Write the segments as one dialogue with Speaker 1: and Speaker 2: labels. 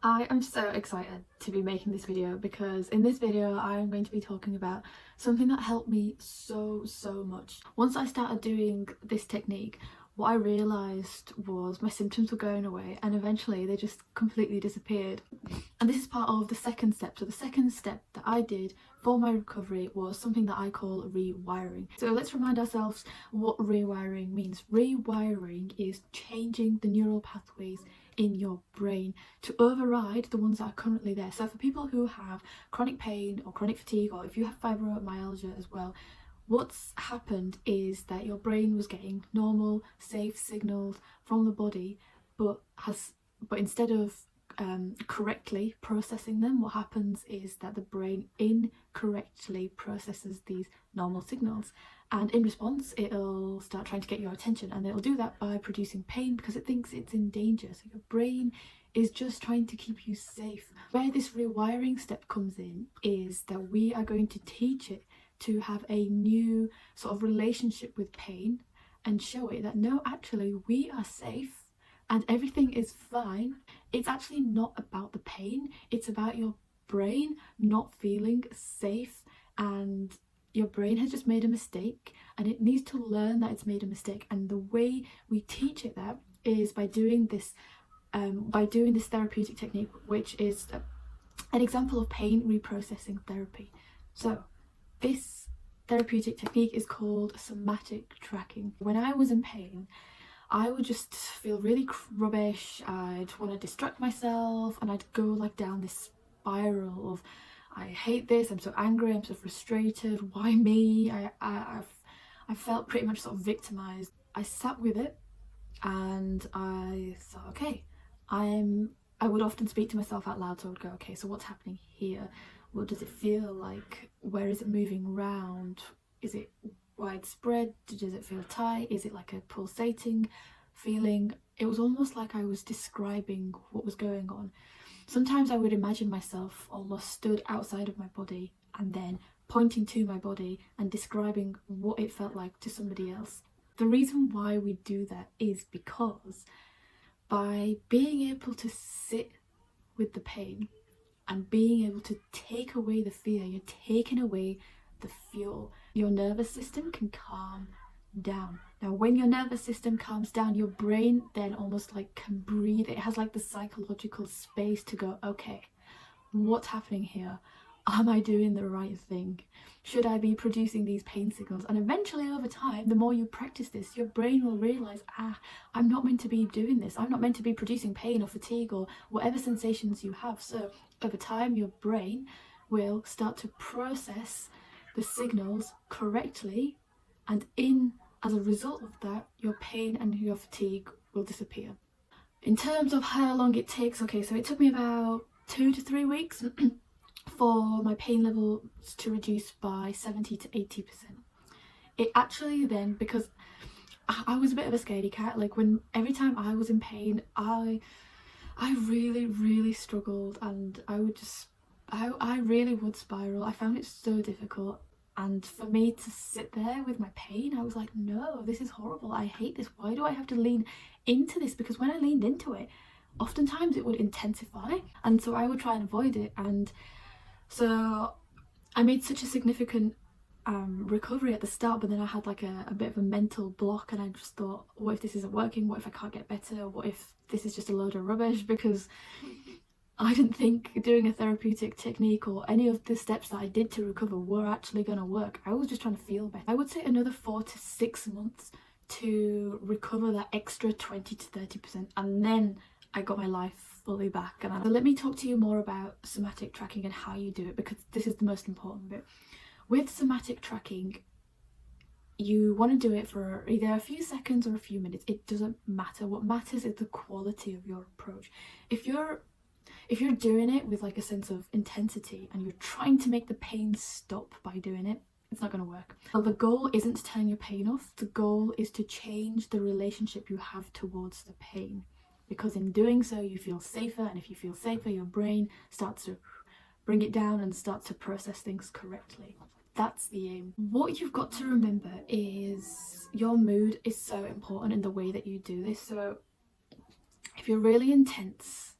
Speaker 1: I am so excited to be making this video because in this video I am going to be talking about something that helped me so much. Once I started doing this technique, what I realised was my symptoms were going away and eventually they just completely disappeared. And this is part of the second step. So the second step that I did for my recovery was something that I call rewiring. So let's remind ourselves what rewiring means. Rewiring is changing the neural pathways in your brain to override the ones that are currently there. So for people who have chronic pain or chronic fatigue, or if you have fibromyalgia as well, what's happened is that your brain was getting normal, safe signals from the body, but instead of correctly processing them, what happens is that the brain incorrectly processes these normal signals, and in response it'll start trying to get your attention, and it'll do that by producing pain because it thinks it's in danger. So your brain is just trying to keep you safe. Where this rewiring step comes in is that we are going to teach it to have a new sort of relationship with pain and show it that no, actually we are safe and everything is fine. It's actually not about the pain, it's about your brain not feeling safe, and your brain has just made a mistake and it needs to learn that it's made a mistake. And the way we teach it that is by doing this therapeutic technique, which is an example of pain reprocessing therapy. So this therapeutic technique is called somatic tracking. When I was in pain, I would just feel really rubbish, I'd want to distract myself, and I'd go like down this spiral of I hate this, I'm so angry, I'm so frustrated, why me? I felt pretty much sort of victimized. I sat with it and I thought, okay, I would often speak to myself out loud, so I would go, okay, so what's happening here? What does it feel like? Where is it moving around? Is it widespread? Does it feel tight? Is it like a pulsating feeling? It was almost like I was describing what was going on. Sometimes I would imagine myself almost stood outside of my body and then pointing to my body and describing what it felt like to somebody else. The reason why we do that is because by being able to sit with the pain and being able to take away the fear, you're taking away the fuel. Your nervous system can calm down. Now when your nervous system calms down, your brain then almost like can breathe. It has like the psychological space to go, okay, what's happening here? Am I doing the right thing? Should I be producing these pain signals? And eventually over time, the more you practice this, your brain will realize, I'm not meant to be doing this. I'm not meant to be producing pain or fatigue or whatever sensations you have. So over time, your brain will start to process the signals correctly, and as a result of that, your pain and your fatigue will disappear. In terms of how long it takes, okay, so it took me about 2 to 3 weeks for my pain levels to reduce by 70 to 80%. It actually then, because I was a bit of a scaredy cat, like every time I was in pain, I really struggled, and I really would spiral. I found it so difficult, and for me to sit there with my pain, I was like, no, this is horrible, I hate this, why do I have to lean into this? Because when I leaned into it, oftentimes it would intensify, and so I would try and avoid it. And so I made such a significant recovery at the start, but then I had like a bit of a mental block, and I just thought, what if this isn't working? What if I can't get better? What if this is just a load of rubbish? Because I didn't think doing a therapeutic technique or any of the steps that I did to recover were actually going to work. I was just trying to feel better. I would say another 4 to 6 months to recover that extra 20 to 30%, and then I got my life fully back. And so let me talk to you more about somatic tracking and how you do it, because this is the most important bit. With somatic tracking, you want to do it for either a few seconds or a few minutes. It doesn't matter. What matters is the quality of your approach. If you're doing it with like a sense of intensity and you're trying to make the pain stop by doing it, it's not going to work. So the goal isn't to turn your pain off. The goal is to change the relationship you have towards the pain, because in doing so you feel safer, and if you feel safer, your brain starts to bring it down and start to process things correctly. That's the aim. What you've got to remember is your mood is so important in the way that you do this. So if you're really intense,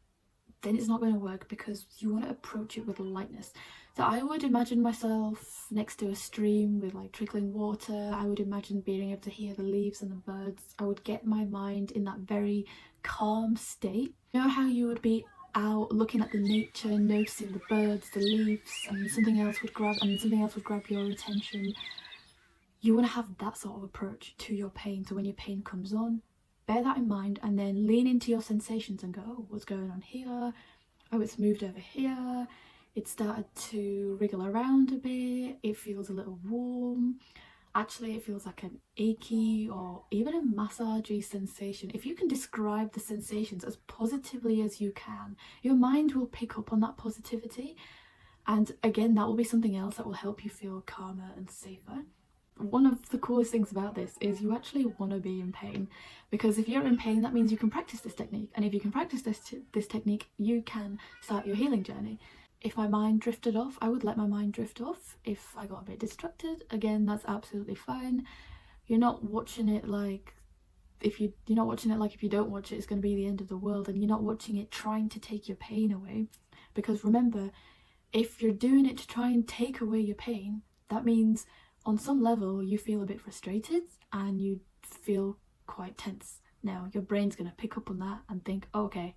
Speaker 1: then it's not going to work, because you want to approach it with lightness. So I would imagine myself next to a stream with like trickling water. I would imagine being able to hear the leaves and the birds. I would get my mind in that very calm state. You know how you would be out looking at the nature, noticing the birds, the leaves, and something else would grab your attention. You want to have that sort of approach to your pain. So when your pain comes on, bear that in mind, and then lean into your sensations and go, oh, what's going on here? Oh, it's moved over here. It started to wriggle around a bit. It feels a little warm. Actually, it feels like an achy or even a massagey sensation. If you can describe the sensations as positively as you can, your mind will pick up on that positivity. And again, that will be something else that will help you feel calmer and safer. One of the coolest things about this is you actually want to be in pain, because if you're in pain, that means you can practice this technique, and if you can practice this technique, you can start your healing journey. If my mind drifted off, I would let my mind drift off. If I got a bit distracted, again, that's absolutely fine. You're not watching it like if you don't watch it, it's going to be the end of the world, and you're not watching it trying to take your pain away. Because remember, if you're doing it to try and take away your pain, that means on some level you feel a bit frustrated and you feel quite tense. Now your brain's going to pick up on that and think, okay,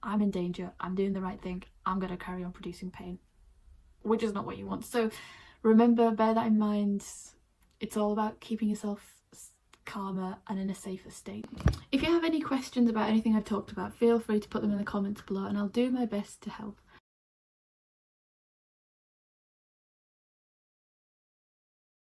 Speaker 1: I'm in danger, I'm doing the right thing, I'm going to carry on producing pain, which is not what you want. So remember, bear that in mind. It's all about keeping yourself calmer and in a safer state. If you have any questions about anything I've talked about, feel free to put them in the comments below, and I'll do my best to help.